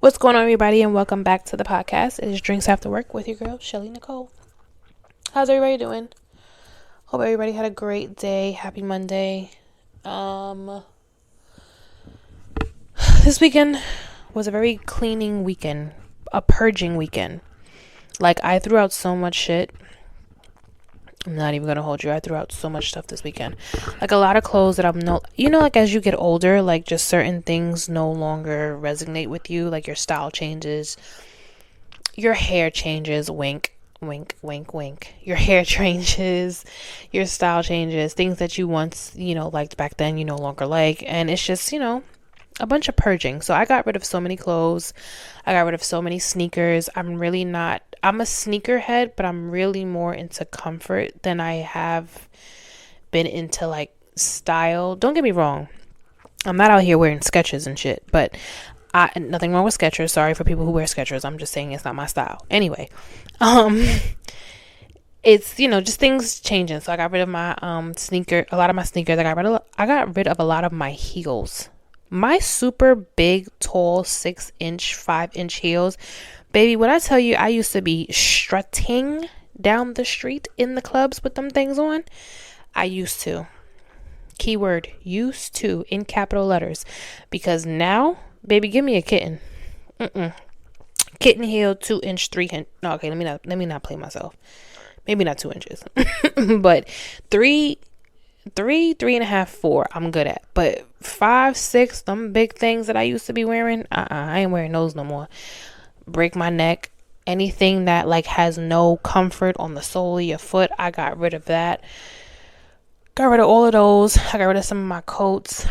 What's going on, everybody, and welcome back to the podcast. It is Drinks After Work with your girl, Shelly Nicole. How's everybody doing? Hope everybody had a great day. Happy Monday. This weekend was a very cleaning weekend, a purging weekend. Like, I threw out so much shit. I'm not even gonna hold you. I threw out so much stuff this weekend. Like, a lot of clothes that like, as you get older, like, just certain things no longer resonate with you. Like, your style changes, your hair changes, wink, wink, wink, wink. Your hair changes, your style changes. Things that you once, liked back then, you no longer like. And it's just, a bunch of purging. So I got rid of so many clothes. I got rid of so many sneakers. I'm a sneakerhead, but I'm really more into comfort than I have been into like style. Don't get me wrong. I'm not out here wearing Skechers and shit, but nothing wrong with Skechers. Sorry for people who wear Skechers. I'm just saying it's not my style. Anyway, it's, just things changing. So I got rid of my a lot of my sneakers. I got rid of a lot of my heels. My super big, tall, 6-inch, 5-inch heels. Baby, when I tell you I used to be strutting down the street in the clubs with them things on, I used to. Keyword, used to, in capital letters. Because now, baby, give me a kitten. Kitten heel, 2-inch, 3-inch. No, okay, let me not play myself. Maybe not 2 inches. But 3.5, 4, I'm good at. But 5, 6, them big things that I used to be wearing, I ain't wearing those no more. Break my neck. Anything that like has no comfort on the sole of your foot, I got rid of that. Got rid of all of those. I got rid of some of my coats.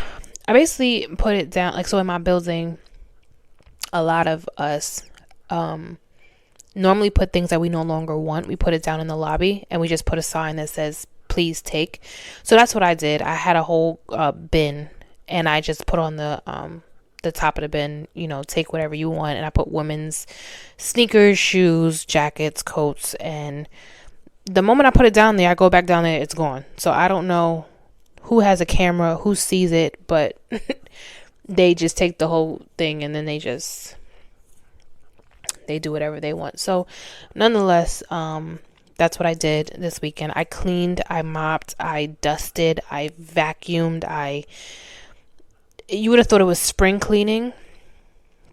I basically put it down, like, so in my building, a lot of us normally put things that we no longer want. We put it down in the lobby and we just put a sign that says please take. So that's what I did. I had a whole bin, and I just put on the top of the bin, take whatever you want. And I put women's sneakers, shoes, jackets, coats. And the moment I put it down there, I go back down there, it's gone. So I don't know who has a camera, who sees it, but they just take the whole thing and then they do whatever they want. So nonetheless, that's what I did this weekend. I cleaned, I mopped, I dusted, I vacuumed, you would have thought it was spring cleaning,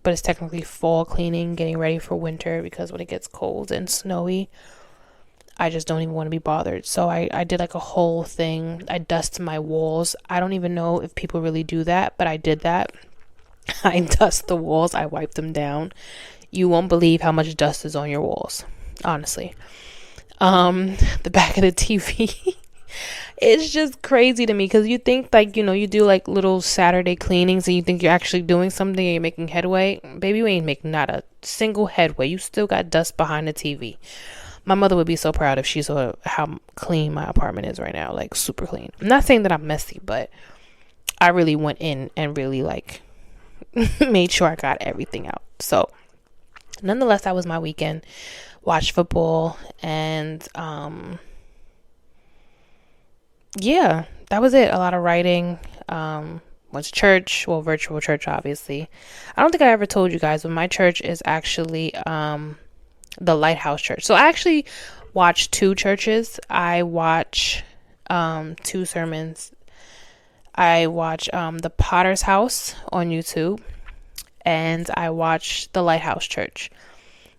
but it's technically fall cleaning, getting ready for winter, because when it gets cold and snowy, I just don't even want to be bothered. So I did like a whole thing. I dusted my walls. I don't even know if people really do that, but I did that. I dust the walls. I wipe them down. You won't believe how much dust is on your walls, honestly. The back of the TV. It's just crazy to me, because you think like, you do like little Saturday cleanings and you think you're actually doing something and you're making headway. Baby, you ain't making not a single headway. You still got dust behind the TV. My mother would be so proud if she saw how clean my apartment is right now, like super clean. I'm not saying that I'm messy, but I really went in and really like made sure I got everything out. So nonetheless, that was my weekend. Watched football, and yeah, that was it. A lot of writing. Went to church, well, virtual church, obviously. I don't think I ever told you guys, but my church is actually the Lighthouse Church. So I actually watch 2 churches. I watch 2 sermons. I watch the Potter's House on YouTube, and I watch the Lighthouse Church.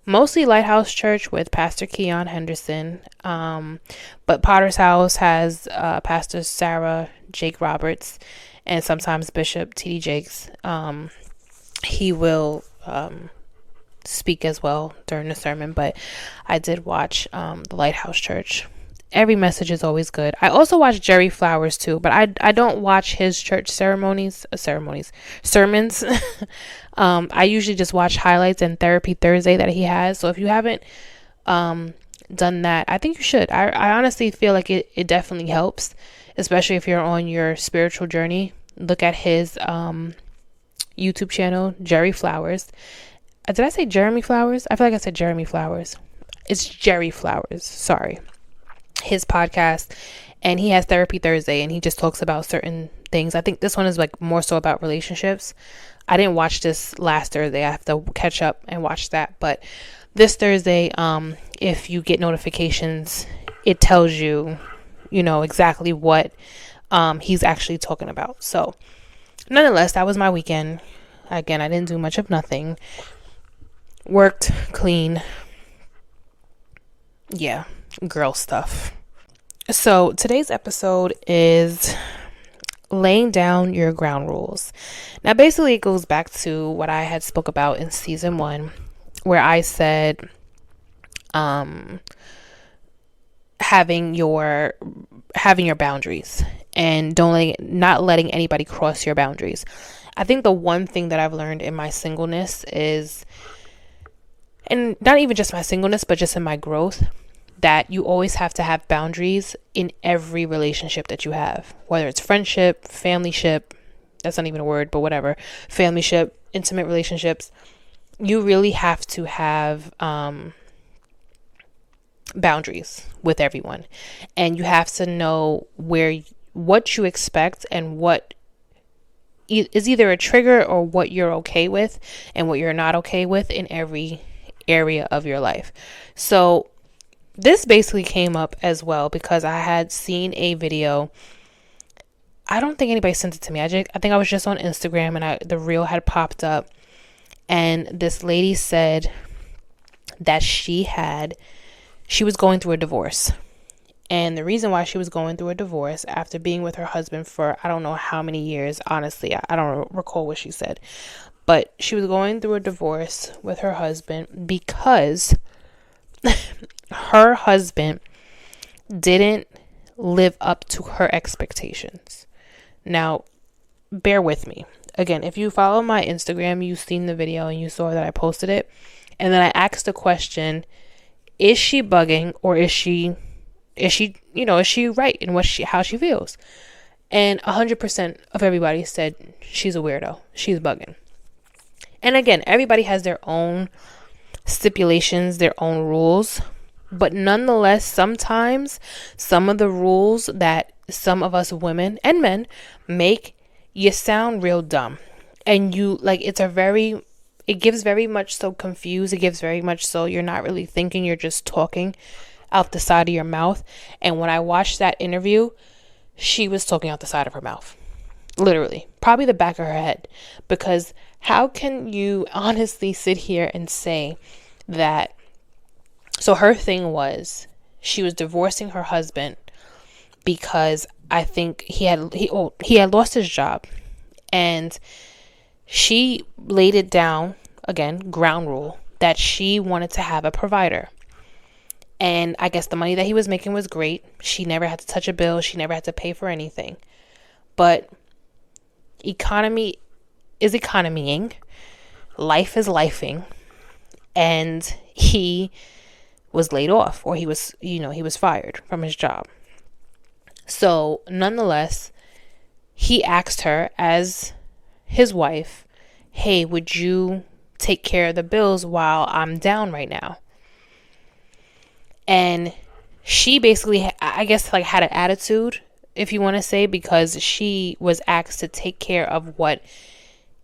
Mostly Lighthouse Church with Pastor Keon Henderson. But Potter's House has Pastor Sarah Jake Roberts, and sometimes Bishop T.D. Jakes. He will speak as well during the sermon, but I did watch the Lighthouse Church. Every message is always good. I also watch Jerry Flowers too, but I don't watch his church sermons. I usually just watch highlights and Therapy Thursday that he has. So if you haven't done that, I think you should. I honestly feel like it definitely helps, especially if you're on your spiritual journey. Look at his YouTube channel, Jerry Flowers. Did I say Jeremy Flowers? I feel like I said Jeremy Flowers. It's Jerry Flowers. Sorry. His podcast And he has Therapy Thursday, and he just talks about certain things. I think this one is like more so about relationships. I didn't watch this last Thursday. I have to catch up and watch that. But this Thursday, if you get notifications, it tells you, exactly what he's actually talking about. So nonetheless, that was my weekend. Again, I didn't do much of nothing. Worked, clean. Yeah, girl stuff. So today's episode is laying down your ground rules. Now, basically, it goes back to what I had spoke about in season 1, where I said having your boundaries and not letting anybody cross your boundaries. I think the one thing that I've learned in my singleness is, and not even just my singleness, but just in my growth, that you always have to have boundaries in every relationship that you have, whether it's friendship, familyship, that's not even a word, but whatever, familyship, intimate relationships. You really have to have boundaries with everyone, and you have to know what you expect and what is either a trigger or what you're okay with and what you're not okay with in every area of your life. So this basically came up as well because I had seen a video. I don't think anybody sent it to me. I think I was just on Instagram and the reel had popped up, and this lady said that she was going through a divorce. And the reason why she was going through a divorce after being with her husband for I don't know how many years, honestly, I don't recall what she said, but she was going through a divorce with her husband because her husband didn't live up to her expectations. Now, bear with me. Again, if you follow my Instagram, you've seen the video and you saw that I posted it. And then I asked the question, is she bugging, or is she right in how she feels? And 100% of everybody said she's a weirdo. She's bugging. And again, everybody has their own stipulations, their own rules. But nonetheless, sometimes some of the rules that some of us women and men make you sound real dumb. And it gives very much so confused. It gives very much so you're not really thinking, you're just talking out the side of your mouth. And when I watched that interview, she was talking out the side of her mouth. Literally. Probably the back of her head. Because how can you honestly sit here and say that? So her thing was she was divorcing her husband because I think he had lost his job, and she laid it down, again, ground rule, that she wanted to have a provider. And I guess the money that he was making was great. She never had to touch a bill. She never had to pay for anything. But economy is economying. Life is lifing. And he was laid off, or he was fired from his job. So nonetheless, he asked her as his wife, hey, would you take care of the bills while I'm down right now? And she basically, I guess, like had an attitude, if you want to say, because she was asked to take care of what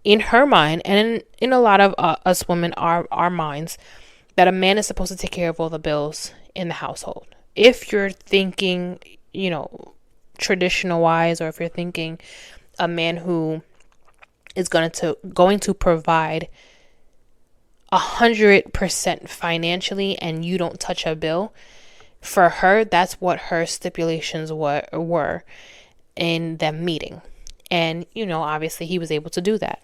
in her mind, and in a lot of us women, our minds, that a man is supposed to take care of all the bills in the household. If you're thinking, traditional wise, or if you're thinking a man who is going to provide 100% financially and you don't touch a bill, for her, that's what her stipulations were in them meeting. And, obviously he was able to do that.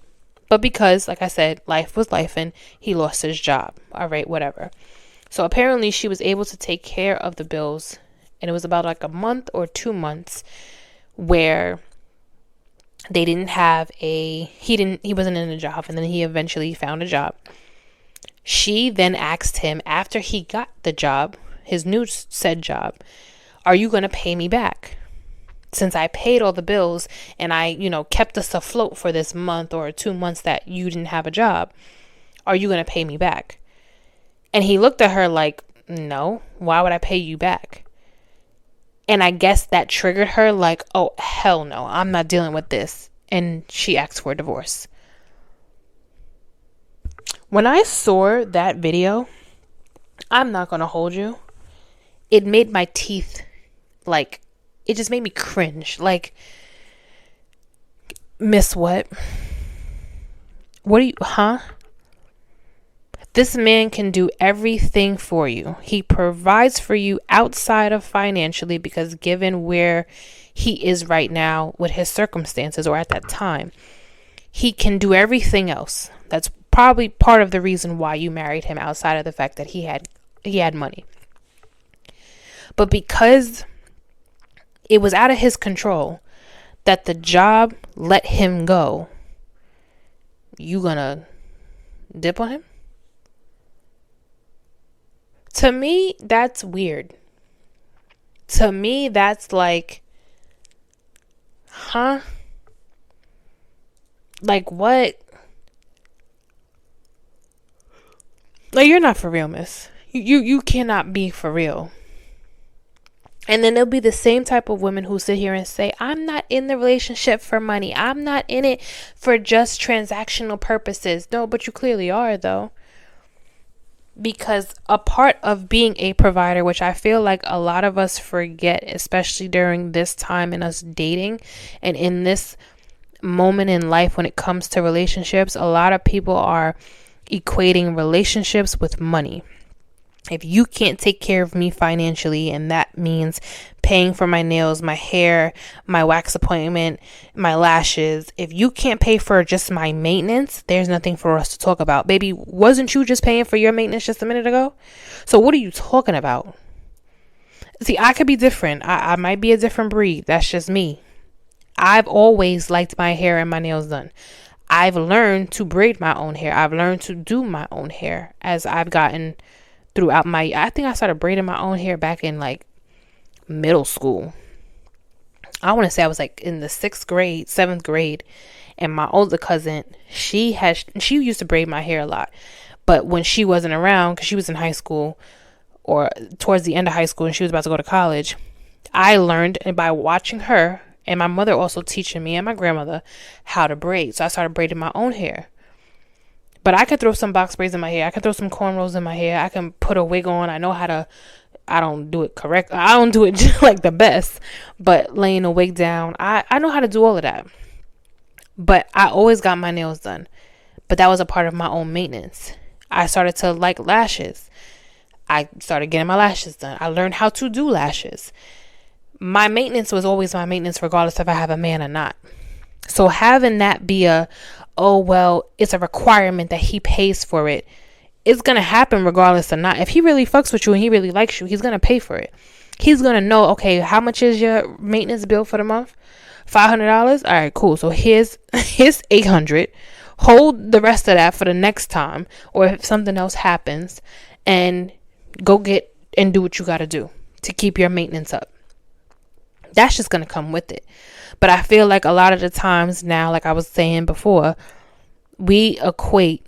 But because, like I said, life was life and he lost his job. All right, whatever. So apparently she was able to take care of the bills. And it was about like a month or 2 months where they didn't have he wasn't in a job. And then he eventually found a job. She then asked him, after he got the job, his new said job, are you going to pay me back? Since I paid all the bills and I, kept us afloat for this month or 2 months that you didn't have a job, are you going to pay me back? And he looked at her like, no, why would I pay you back? And I guess that triggered her, like, oh, hell no, I'm not dealing with this. And she asked for a divorce. When I saw that video, I'm not going to hold you, it made my teeth, like, it just made me cringe. Like, miss what? What are you, huh? This man can do everything for you. He provides for you outside of financially, because given where he is right now with his circumstances, or at that time, he can do everything else. That's probably part of the reason why you married him, outside of the fact that he had money. But because it was out of his control that the job let him go, you gonna dip on him? To me, that's weird. To me, that's like, huh? Like, what? Like, you're not for real, miss. You cannot be for real. And then there'll be the same type of women who sit here and say, I'm not in the relationship for money. I'm not in it for just transactional purposes. No, but you clearly are, though. Because a part of being a provider, which I feel like a lot of us forget, especially during this time in us dating and in this moment in life when it comes to relationships, a lot of people are equating relationships with money. If you can't take care of me financially, and that means paying for my nails, my hair, my wax appointment, my lashes, if you can't pay for just my maintenance, there's nothing for us to talk about. Baby, wasn't you just paying for your maintenance just a minute ago? So what are you talking about? See, I could be different. I might be a different breed. That's just me. I've always liked my hair and my nails done. I've learned to braid my own hair. I've learned to do my own hair as I've gotten throughout I think I started braiding my own hair back in like middle school. I want to say I was like in the 7th grade, and my older cousin, she used to braid my hair a lot, but when she wasn't around, because she was in high school or towards the end of high school and she was about to go to college, I learned, and by watching her and my mother also teaching me and my grandmother how to braid, so I started braiding my own hair. But I could throw some box braids in my hair. I could throw some cornrows in my hair. I can put a wig on. I know how to. I don't do it correct. I don't do it just like the best. But laying a wig down, I know how to do all of that. But I always got my nails done. But that was a part of my own maintenance. I started to like lashes. I started getting my lashes done. I learned how to do lashes. My maintenance was always my maintenance, regardless if I have a man or not. So having that be oh, well, it's a requirement that he pays for it. It's going to happen regardless or not. If he really fucks with you and he really likes you, he's going to pay for it. He's going to know, okay, how much is your maintenance bill for the month? $500? All right, cool. So here's $800. Hold the rest of that for the next time, or if something else happens, and go get and do what you got to do to keep your maintenance up. That's just going to come with it. But I feel like a lot of the times now, like I was saying before, we equate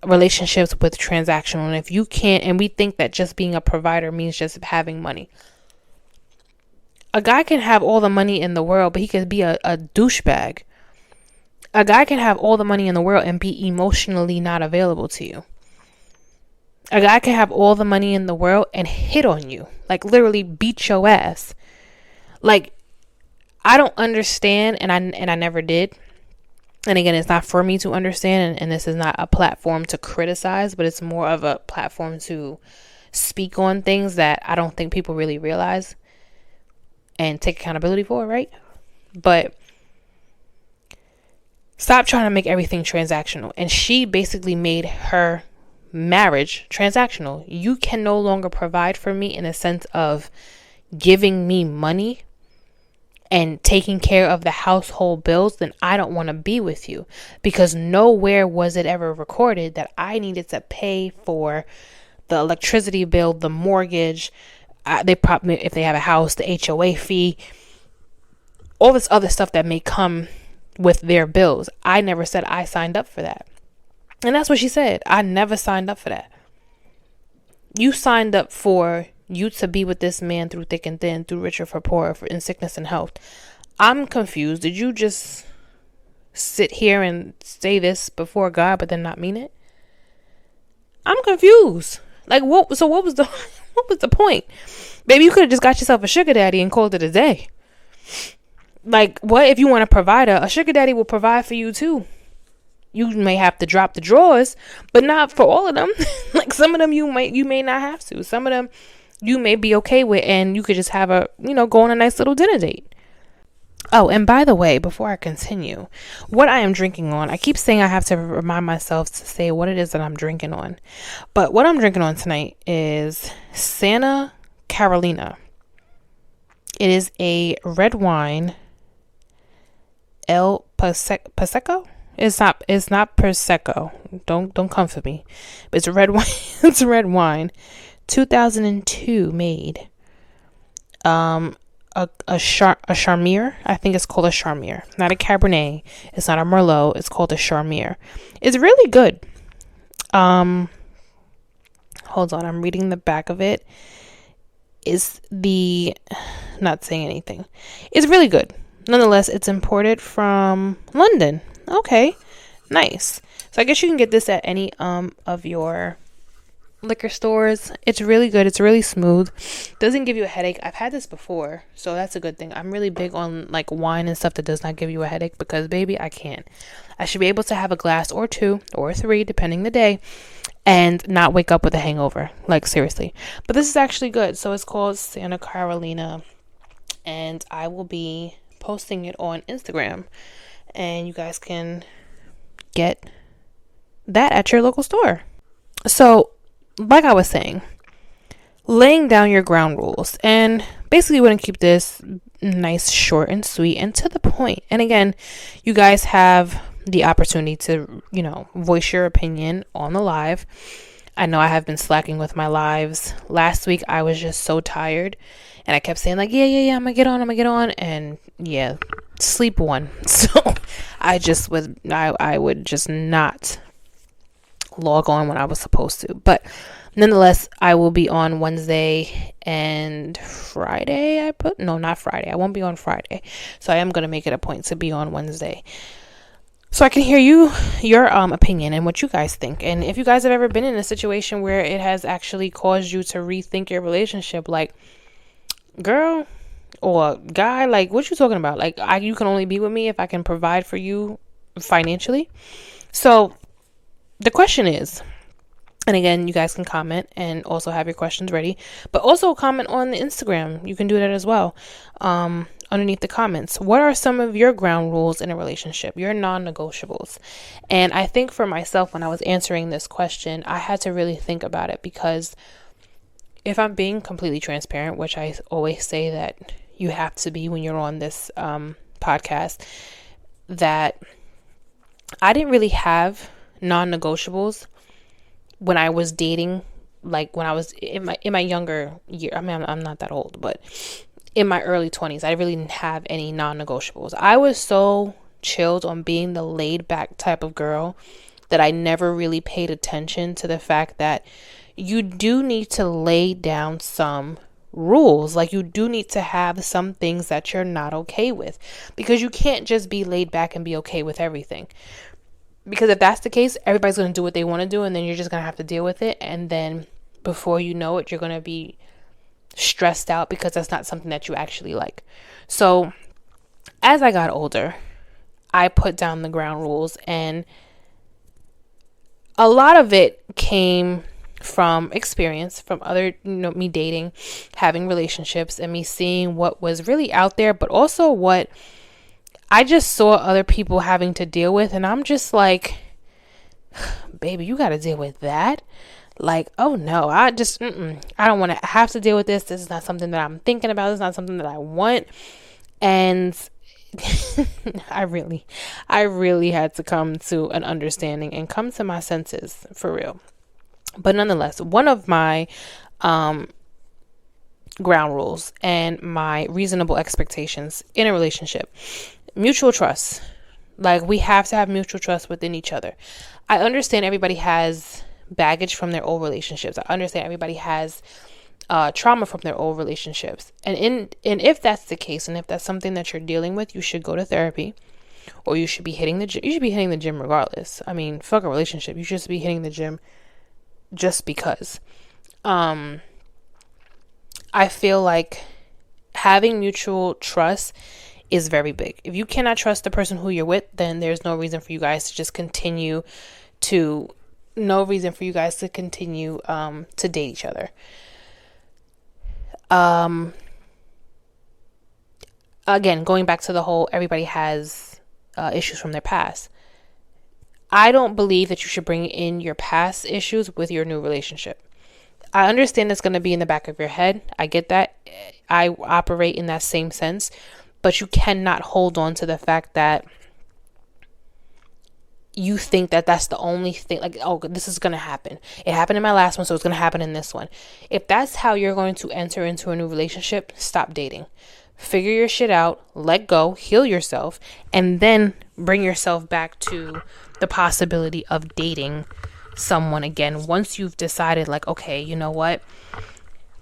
relationships with transactional. And if you can't, and we think that just being a provider means just having money. A guy can have all the money in the world, but he could be a douchebag. A guy can have all the money in the world and be emotionally not available to you. A guy can have all the money in the world and hit on you. Like literally beat your ass. Like, I don't understand, and I never did. And again, it's not for me to understand, and this is not a platform to criticize, but it's more of a platform to speak on things that I don't think people really realize and take accountability for, right? But stop trying to make everything transactional. And she basically made her marriage transactional. You can no longer provide for me in a sense of giving me money and taking care of the household bills, then I don't want to be with you, because nowhere was it ever recorded that I needed to pay for the electricity bill, the mortgage, they probably, if they have a house, the HOA fee, all this other stuff that may come with their bills. I never said I signed up for that. And that's what she said. I never signed up for that. You signed up for you to be with this man through thick and thin, through richer for poorer, in sickness and health. I'm confused. Did you just sit here and say this before God, but then not mean it? I'm confused. Like, what? So what was the what was the point? Baby, you could have just got yourself a sugar daddy and called it a day. Like, what if you want a provider? A sugar daddy will provide for you too. You may have to drop the drawers, but not for all of them. Like, some of them you may not have to. Some of them you may be okay with, and you could just have go on a nice little dinner date. Oh, and by the way, before I continue, what I am drinking on, I keep saying I have to remind myself to say what it is that I'm drinking on. But what I'm drinking on tonight is Santa Carolina. It is a red wine, El Prosecco. It's not Prosecco. Don't come for me. But it's a red wine. It's a red wine. 2002 made. A Charmier. I think it's called a Charmier. Not a Cabernet. It's not a Merlot. It's called a Charmier. It's really good. Hold on. I'm reading the back of it. Not saying anything. It's really good. Nonetheless, it's imported from London. Okay. Nice. So I guess you can get this at any of your liquor stores. It's really good. It's really smooth. Doesn't give you a headache. I've had this before, so that's a good thing. I'm really big on like wine and stuff that does not give you a headache, because baby, I can't. I should be able to have a glass or two or three, depending the day, and not wake up with a hangover. Like, seriously. But this is actually good. So it's called Santa Carolina, and I will be posting it on Instagram, and you guys can get that at your local store. So like I was saying, laying down your ground rules, and basically want to keep this nice, short and sweet and to the point. And again, you guys have the opportunity to, voice your opinion on the live. I know I have been slacking with my lives. Last week, I was just so tired, and I kept saying like, yeah, I'm gonna get on. And yeah, sleep won. So I would just not log on when I was supposed to. But nonetheless, I will be on Wednesday and Friday. Not Friday. I won't be on Friday. So I am going to make it a point to be on Wednesday, so I can hear your opinion and what you guys think. And if you guys have ever been in a situation where it has actually caused you to rethink your relationship, like, girl or guy, like, what you talking about? Like, you can only be with me if I can provide for you financially. So the question is, and again, you guys can comment and also have your questions ready, but also comment on the Instagram. You can do that as well. Underneath the comments, what are some of your ground rules in a relationship, your non-negotiables? And I think for myself, when I was answering this question, I had to really think about it, because if I'm being completely transparent, which I always say that you have to be when you're on this podcast, that I didn't really have non-negotiables when I was dating. Like, when I was in my younger year, I mean, I'm not that old, but in my early 20s, I really didn't have any non-negotiables. I was so chilled on being the laid back type of girl that I never really paid attention to the fact that you do need to lay down some rules. Like, you do need to have some things that you're not okay with, because you can't just be laid back and be okay with everything. Because if that's the case, everybody's going to do what they want to do, and then you're just going to have to deal with it. And then before you know it, you're going to be stressed out because that's not something that you actually like. So as I got older, I put down the ground rules, and a lot of it came from experience, from other, me dating, having relationships, and me seeing what was really out there, but also what I just saw other people having to deal with. And I'm just like, baby, you got to deal with that. Like, oh no, I don't want to have to deal with this. This is not something that I'm thinking about. It's not something that I want. And I really had to come to an understanding and come to my senses, for real. But nonetheless, one of my ground rules and my reasonable expectations in a relationship, mutual trust. Like, we have to have mutual trust within each other. I understand everybody has baggage from their old relationships. I understand everybody has trauma from their old relationships. And if that's the case, and if that's something that you're dealing with, you should go to therapy, or you should be hitting the gym. You should be hitting the gym regardless. I mean, fuck a relationship. You should just be hitting the gym just because. I feel like having mutual trust is very big. If you cannot trust the person who you're with, then there's no reason for you guys to just continue to to date each other. Again, going back to the whole everybody has issues from their past. I don't believe that you should bring in your past issues with your new relationship. I understand it's going to be in the back of your head. I get that. I operate in that same sense. But you cannot hold on to the fact that you think that that's the only thing. Like, oh, this is going to happen. It happened in my last one, so it's going to happen in this one. If that's how you're going to enter into a new relationship, stop dating. Figure your shit out. Let go. Heal yourself. And then bring yourself back to the possibility of dating someone again. Once you've decided, like, okay, you know what?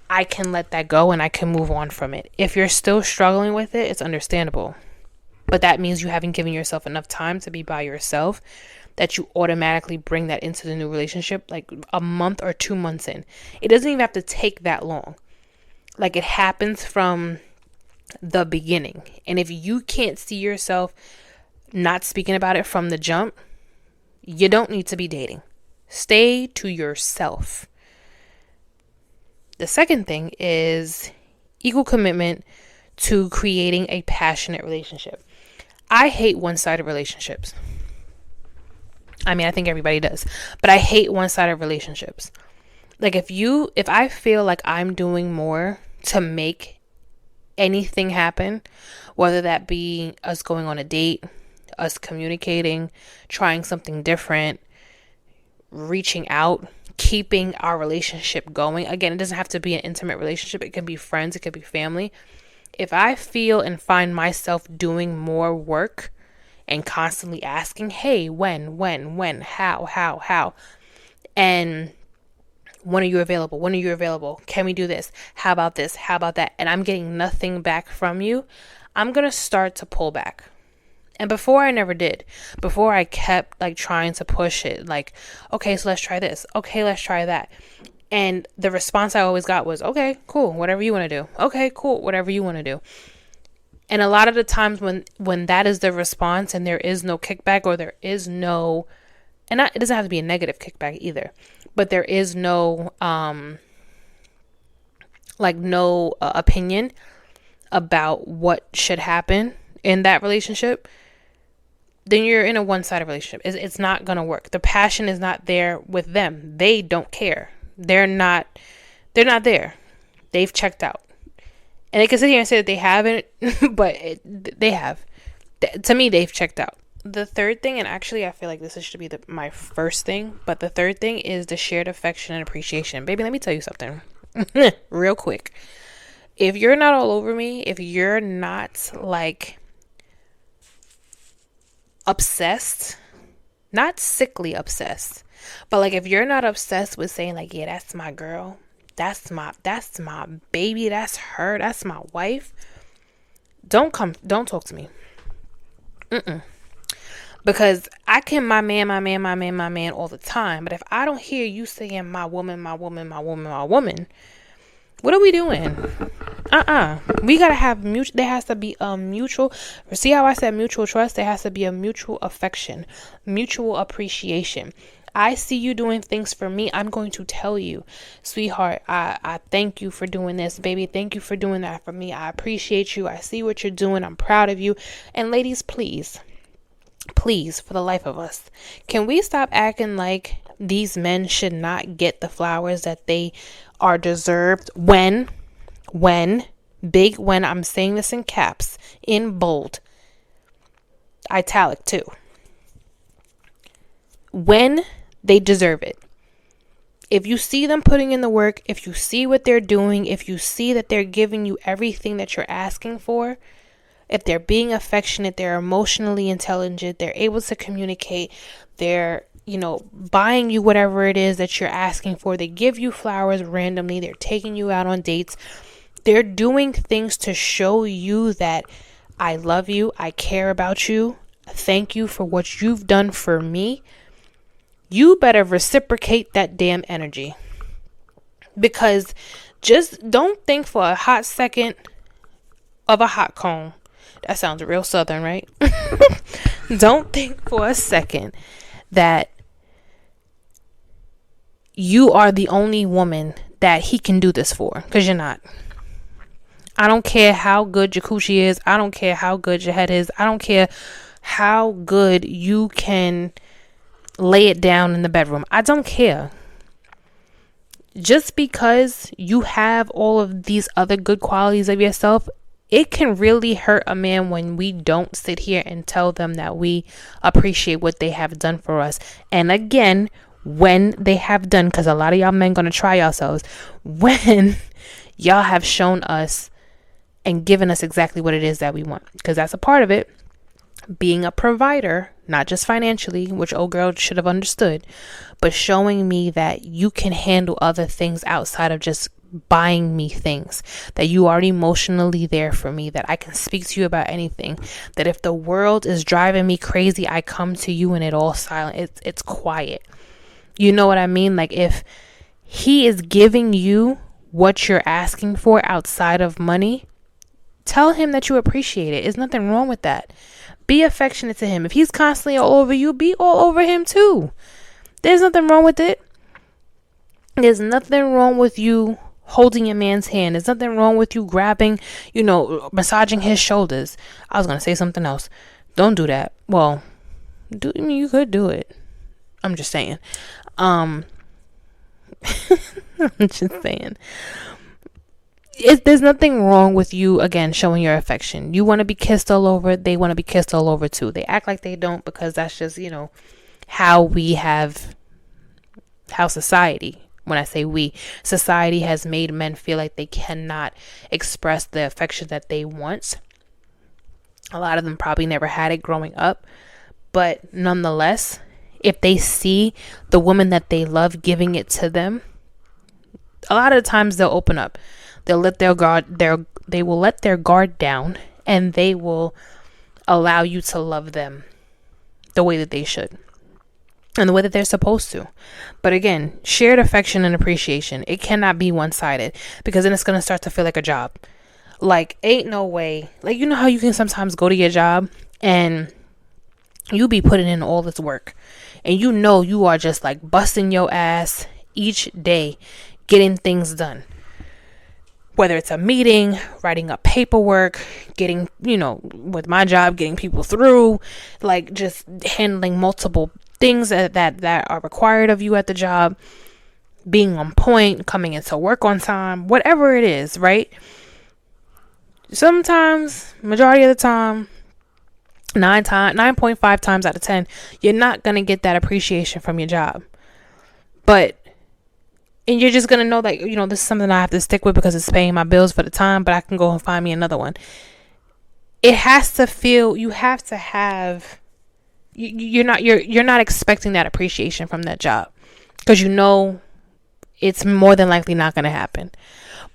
I can let that go and I can move on from it. If you're still struggling with it, it's understandable. But that means you haven't given yourself enough time to be by yourself, that you automatically bring that into the new relationship like a month or 2 months in. It doesn't even have to take that long. Like, it happens from the beginning. And if you can't see yourself not speaking about it from the jump, you don't need to be dating. Stay to yourself. The second thing is equal commitment to creating a passionate relationship. I hate one-sided relationships. I mean, I think everybody does, but I hate one-sided relationships. Like, if I feel like I'm doing more to make anything happen, whether that be us going on a date, us communicating, trying something different, reaching out, keeping our relationship going. Again, it doesn't have to be an intimate relationship. It can be friends. It could be family. If I feel and find myself doing more work and constantly asking, hey, when, how, and when are you available? When are you available? Can we do this? How about this? How about that? And I'm getting nothing back from you, I'm going to start to pull back. And before I never did. Before I kept like trying to push it. Like, okay, so let's try this. Okay, let's try that. And the response I always got was, okay, cool, whatever you want to do. Okay, cool, whatever you want to do. And a lot of the times when that is the response and there is no kickback, or there is no, and it doesn't have to be a negative kickback either, but there is no, no opinion about what should happen in that relationship, then you're in a one-sided relationship. It's not going to work. The passion is not there with them. They don't care. They're not there. They've checked out. And they can sit here and say that they haven't, but they have. To me, they've checked out. The third thing, and actually I feel like this should be my first thing, but the third thing is the shared affection and appreciation. Baby, let me tell you something real quick. If you're not all over me, if you're not like obsessed, not sickly obsessed, but like if you're not obsessed with saying like, yeah, that's my girl, that's my baby, that's her, that's my wife, don't talk to me. Because I can my man all the time, but if I don't hear you saying my woman, what are we doing? We gotta have mutual. There has to be a mutual. See how I said mutual trust? There has to be a mutual affection, mutual appreciation. I see you doing things for me. I'm going to tell you, sweetheart, I thank you for doing this, baby. Thank you for doing that for me. I appreciate you. I see what you're doing. I'm proud of you. And ladies, please, for the life of us, can we stop acting like these men should not get the flowers that they are deserved when I'm saying this in caps, in bold, italic too, when they deserve it. If you see them putting in the work, if you see what they're doing, if you see that they're giving you everything that you're asking for, if they're being affectionate, they're emotionally intelligent, they're able to communicate, they're buying you whatever it is that you're asking for. They give you flowers randomly. They're taking you out on dates. They're doing things to show you that I love you. I care about you. Thank you for what you've done for me. You better reciprocate that damn energy. Because just don't think for a hot second of a hot cone. That sounds real Southern, right? Don't think for a second that you are the only woman that he can do this for, because you're not. I don't care how good your coochie is. I don't care how good your head is. I don't care how good you can lay it down in the bedroom. I don't care. Just because you have all of these other good qualities of yourself, it can really hurt a man when we don't sit here and tell them that we appreciate what they have done for us. And again, when they have done, because a lot of y'all men gonna try yourselves, when y'all have shown us and given us exactly what it is that we want, because that's a part of it. Being a provider, not just financially, which old girl should have understood, but showing me that you can handle other things outside of just buying me things, that you are emotionally there for me, that I can speak to you about anything, that if the world is driving me crazy, I come to you and it all silent. It's quiet. You know what I mean? Like, if he is giving you what you're asking for outside of money, tell him that you appreciate it. There's nothing wrong with that. Be affectionate to him. If he's constantly all over you, be all over him too. There's nothing wrong with it. There's nothing wrong with you holding your man's hand. There's nothing wrong with you grabbing, massaging his shoulders. I was going to say something else. Don't do that. Well, you could do it. I'm just saying. I'm just saying. There's nothing wrong with you, again, showing your affection. You want to be kissed all over. They want to be kissed all over too. They act like they don't, because that's just, how society, when I say we, society has made men feel like they cannot express the affection that they want. A lot of them probably never had it growing up. But nonetheless, if they see the woman that they love giving it to them, a lot of the times they'll open up. They'll let they will let their guard down, and they will allow you to love them the way that they should and the way that they're supposed to. But again, shared affection and appreciation, it cannot be one-sided, because then it's going to start to feel like a job. Like, ain't no way. Like, how you can sometimes go to your job and you be putting in all this work, and you are just like busting your ass each day getting things done. Whether it's a meeting, writing up paperwork, getting, with my job, getting people through, like just handling multiple things that are required of you at the job, being on point, coming into work on time, whatever it is, right? Sometimes, majority of the time, 9.5 times out of 10, you're not going to get that appreciation from your job. And you're just going to know that, this is something I have to stick with because it's paying my bills for the time, but I can go and find me another one. It has to feel, you have to have, you're not expecting that appreciation from that job, because it's more than likely not going to happen.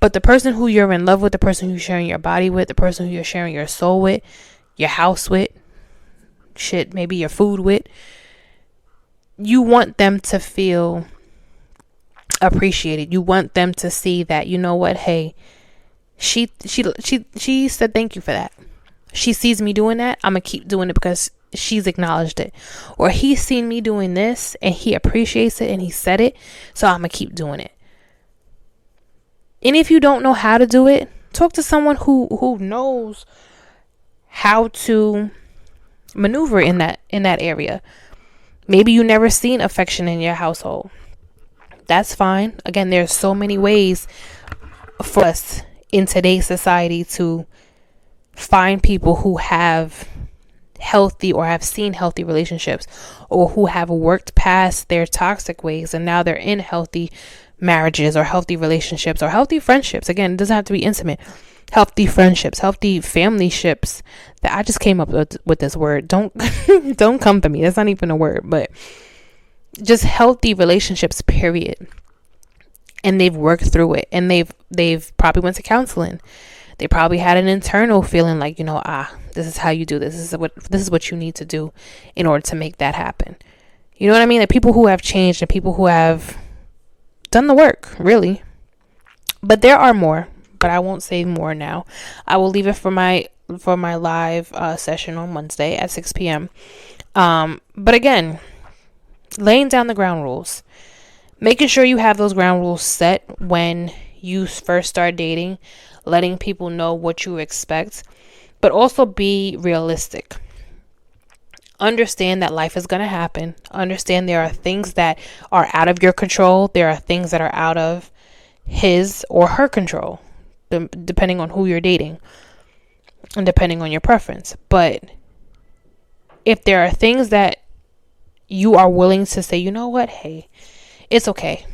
But the person who you're in love with, the person who you're sharing your body with, the person who you're sharing your soul with, your house with, maybe your food with, you want them to feel appreciated. You want them to see that, hey, she said thank you for that. She sees me doing that. I'm gonna keep doing it because she's acknowledged it. Or he's seen me doing this and he appreciates it and he said it, so I'm gonna keep doing it. And if you don't know how to do it, talk to someone who knows how to maneuver in that area. Maybe you never seen affection in your household. That's fine. Again, there's so many ways for us in today's society to find people who have healthy or have seen healthy relationships, or who have worked past their toxic ways and now they're in healthy marriages or healthy relationships or healthy friendships. Again, it doesn't have to be intimate. Healthy friendships, healthy family ships. That I just came up with this word. Don't come for me. That's not even a word, but just healthy relationships, period. And they've worked through it, and they've probably went to counseling. They probably had an internal feeling like, this is how you do this. This is what you need to do in order to make that happen. You know what I mean? The people who have changed and people who have done the work, really. But there are more, but I won't say more now. I will leave it for my live session on Wednesday at 6 p.m. But again, laying down the ground rules, making sure you have those ground rules set when you first start dating, letting people know what you expect, but also be realistic. Understand that life is going to happen. Understand there are things that are out of your control. There are things that are out of his or her control, depending on who you're dating and depending on your preference. But if there are things that you are willing to say, you know what, hey, it's okay,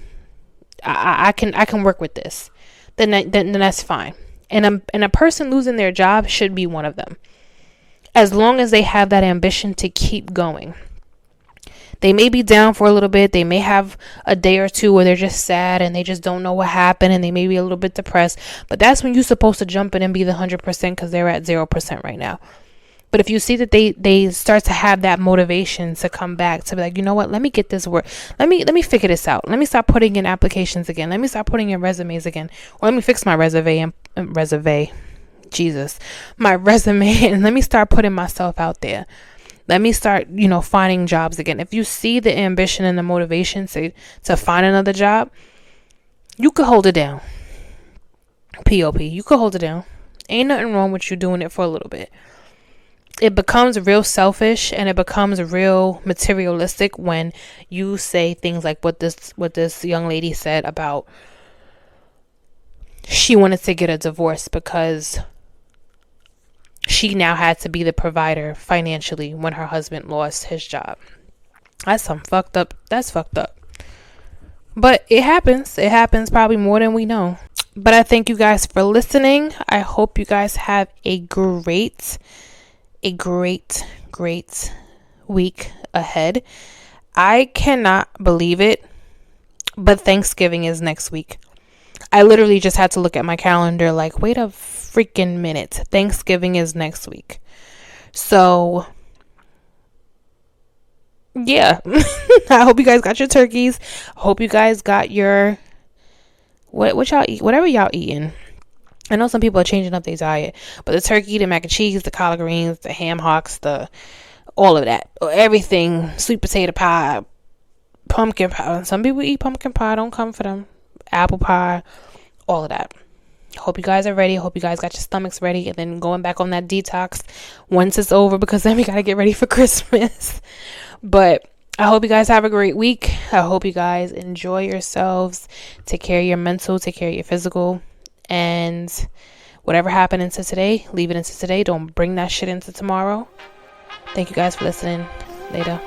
I can work with this, then that's fine. And a person losing their job should be one of them, as long as they have that ambition to keep going. They may be down for a little bit. They may have a day or two where they're just sad and they just don't know what happened, and they may be a little bit depressed. But that's when you're supposed to jump in and be the 100%, because they're at 0% right now. But if you see that they start to have that motivation to come back, to be like, you know what, let me get this work. Let me figure this out. Let me start putting in applications again. Let me start putting in resumes again. Or let me fix my resume, my resume, and let me start putting myself out there. Let me start, finding jobs again. If you see the ambition and the motivation to find another job, you could hold it down. POP, you could hold it down. Ain't nothing wrong with you doing it for a little bit. It becomes real selfish and it becomes real materialistic when you say things like what this young lady said about she wanted to get a divorce because she now had to be the provider financially when her husband lost his job. That's fucked up. But it happens. It happens probably more than we know. But I thank you guys for listening. I hope you guys have a great week ahead. I cannot believe it, but Thanksgiving is next week. I literally just had to look at my calendar like, wait a freaking minute. Thanksgiving is next week. So, yeah. I hope you guys got your turkeys. I hope you guys got your, what y'all eat, whatever y'all eating. I know some people are changing up their diet, but the turkey, the mac and cheese, the collard greens, the ham hocks, all of that, everything, sweet potato pie, pumpkin pie. Some people eat pumpkin pie, don't come for them. Apple pie, all of that. Hope you guys are ready. Hope you guys got your stomachs ready, and then going back on that detox once it's over, because then we got to get ready for Christmas. But I hope you guys have a great week. I hope you guys enjoy yourselves. Take care of your mental, take care of your physical. And whatever happened into today, leave it into today. Don't bring that shit into tomorrow. Thank you guys for listening. Later.